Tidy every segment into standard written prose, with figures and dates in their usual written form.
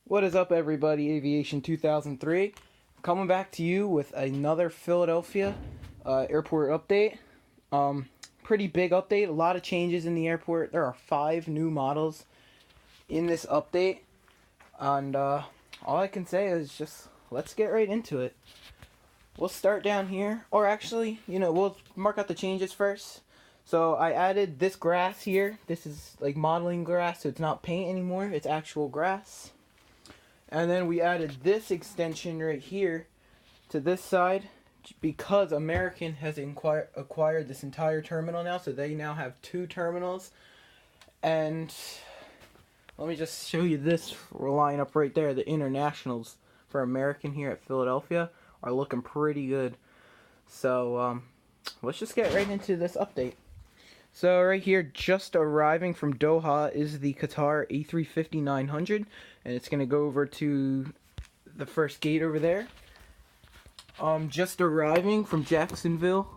What is up, everybody? Aviation 2003 coming back to you with another Philadelphia airport update. Pretty big update, a lot of changes in the airport. There are 5 new models in this update, and all I can say is just let's get right into it. We'll start down here, or actually, we'll mark out the changes first. So I added this grass here. This is like modeling grass, so it's not paint anymore, it's actual grass. And then we added this extension right here to this side because American has acquired this entire terminal now, so they now have 2 terminals. And let me just show you this line up right there. The internationals for American here at Philadelphia are looking pretty good. So let's just get right into this update. So right here, just arriving from Doha is the Qatar A350-900, and it's going to go over to the first gate over there. Just arriving from Jacksonville,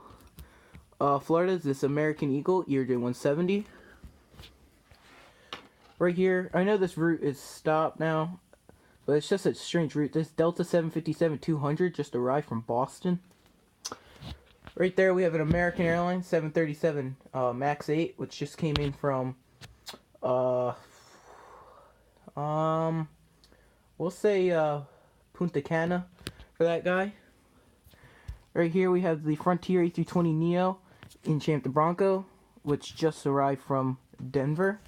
Florida is this American Eagle ERJ-170. Right here, I know this route is stopped now, but it's just a strange route. This Delta 757-200 just arrived from Boston. Right there we have an American Airlines 737 MAX 8, which just came in from we'll say Punta Cana for that guy. Right here we have the Frontier A320neo in Champ de Bronco, which just arrived from Denver.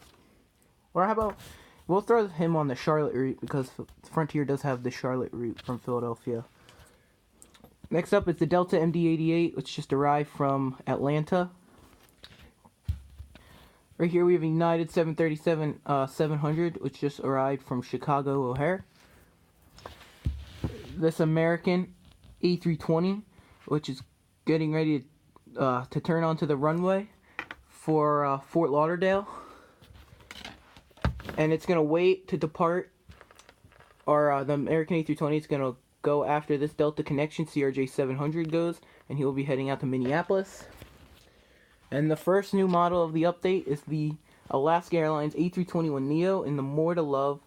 Or how about we'll throw him on the Charlotte route because Frontier does have the Charlotte route from Philadelphia. Next up is the Delta MD-88, which just arrived from Atlanta. Right here we have a United 737-700, which just arrived from Chicago O'Hare. This American A320, which is getting ready to turn onto the runway for Fort Lauderdale. And it's going to wait to depart, or the American A320 is going to go after this Delta Connection CRJ-700 goes, and he will be heading out to Minneapolis. And the first new model of the update is the Alaska Airlines A321neo in the More to Love,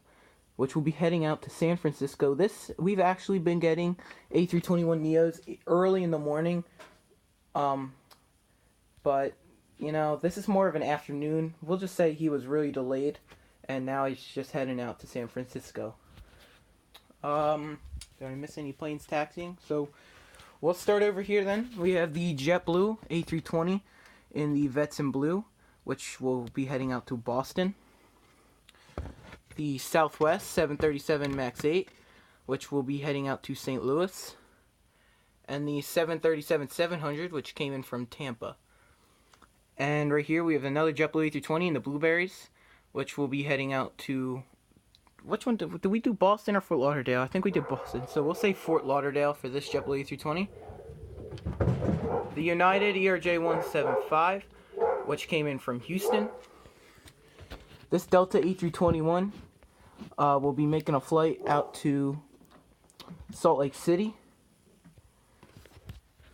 which will be heading out to San Francisco. We've actually been getting A321neos early in the morning, but this is more of an afternoon. We'll just say he was really delayed, and now he's just heading out to San Francisco. Did I miss any planes taxiing? So we'll start over here then. We have the JetBlue A320 in the Vets in Blue, which will be heading out to Boston. The Southwest 737 MAX 8, which will be heading out to St. Louis. And the 737-700, which came in from Tampa. And right here we have another JetBlue A320 in the Blueberries, which will be heading out to... Which one did we do? Boston or Fort Lauderdale? I think we did Boston. So we'll say Fort Lauderdale for this JetBlue A320. The United ERJ-175, which came in from Houston. This Delta A321 will be making a flight out to Salt Lake City.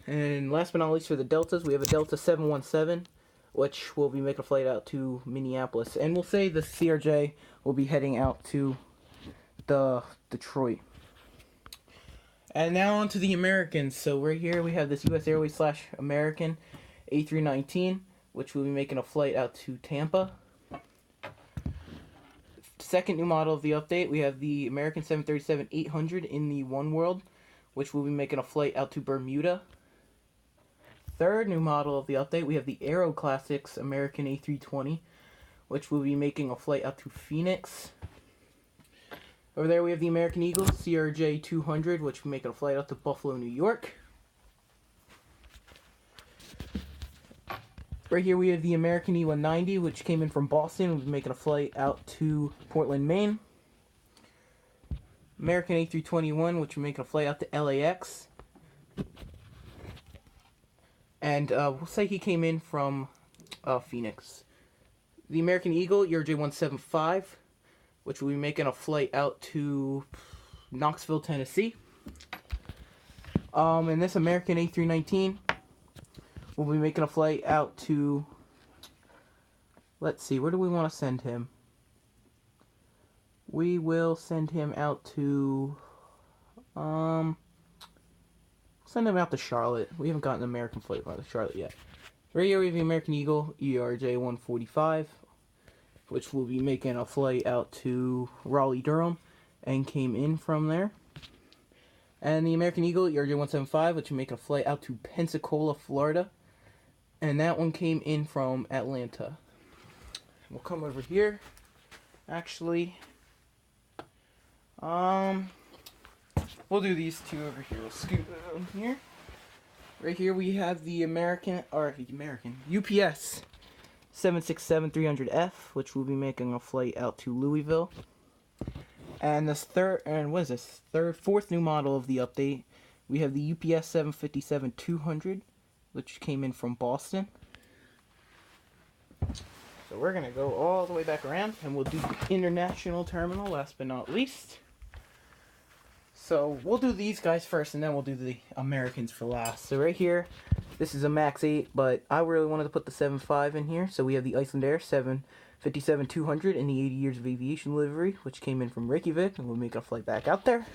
And last but not least for the Deltas, we have a Delta 717, which will be making a flight out to Minneapolis. And we'll say the CRJ will be heading out to Detroit. And now on to the Americans. So right here we have this US Airways / American A319, which will be making a flight out to Tampa. Second new model of the update, we have the American 737-800 in the Oneworld, which will be making a flight out to Bermuda. Third new model of the update, we have the Aero Classics American A320, which will be making a flight out to Phoenix. Over there we have the American Eagle CRJ-200, which will be making a flight out to Buffalo, New York. Right here we have the American E190, which came in from Boston and will be making a flight out to Portland, Maine. American A321, which will be making a flight out to LAX. And we'll say he came in from Phoenix. The American Eagle ERJ-175, which will be making a flight out to Knoxville, Tennessee. And this American A319 will be making a flight out to, let's see, where do we want to send him? we will send him out to send him out to Charlotte. We haven't gotten an American flight out of Charlotte yet. Right here we have the American Eagle ERJ 145, which will be making a flight out to Raleigh, Durham, and came in from there. And the American Eagle ERJ 175, which will make a flight out to Pensacola, Florida, and that one came in from Atlanta. We'll come over here. Actually, we'll do these two over here. We'll scoot it on here. Right here we have the UPS 767-300F, which will be making a flight out to Louisville. And this fourth new model of the update, we have the UPS 757-200, which came in from Boston. So we're going to go all the way back around, and we'll do the international terminal last but not least. So we'll do these guys first, and then we'll do the Americans for last. So right here, this is a MAX 8, but I really wanted to put the 7.5 in here. So we have the Icelandair 757-200 in the 80 years of aviation livery, which came in from Reykjavik, and we'll make a flight back out there.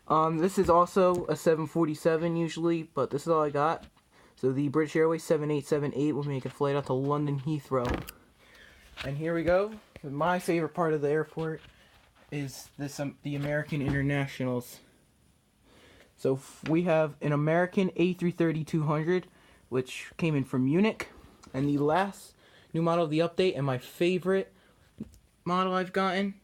This is also a 747 usually, but this is all I got. So the British Airways 7878 will make a flight out to London Heathrow. And here we go. My favorite part of the airport is this the American Internationals. So we have an American A330-200, which came in from Munich. And the last new model of the update, and my favorite model I've gotten,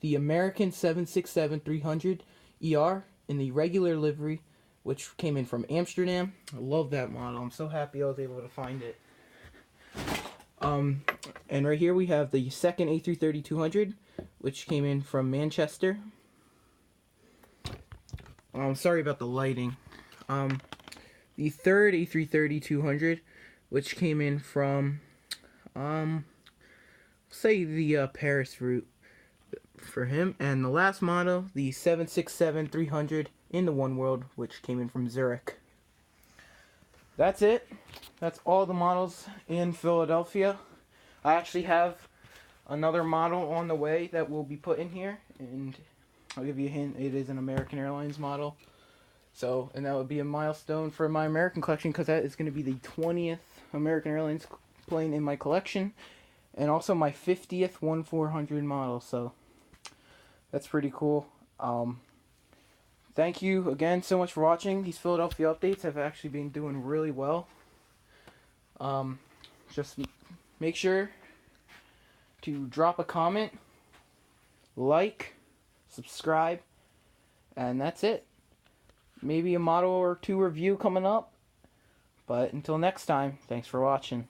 the American 767-300ER in the regular livery, which came in from Amsterdam. I love that model. I'm so happy I was able to find it. And right here we have the second A330-200, which came in from Manchester. Sorry about the lighting. The third A330-200, which came in from, say the Paris route for him. And the last model, the 767-300 in the One World, which came in from Zurich. That's it. That's all the models in Philadelphia. I actually have another model on the way that will be put in here, and I'll give you a hint. It is an American Airlines model. So, and that would be a milestone for my American collection, because that is going to be the 20th American Airlines plane in my collection, and also my 50th 1400 model. So that's pretty cool. Thank you again so much for watching. These Philadelphia updates have actually been doing really well. Just make sure to drop a comment, like, subscribe, and that's it. Maybe a model or two review coming up. But until next time, thanks for watching.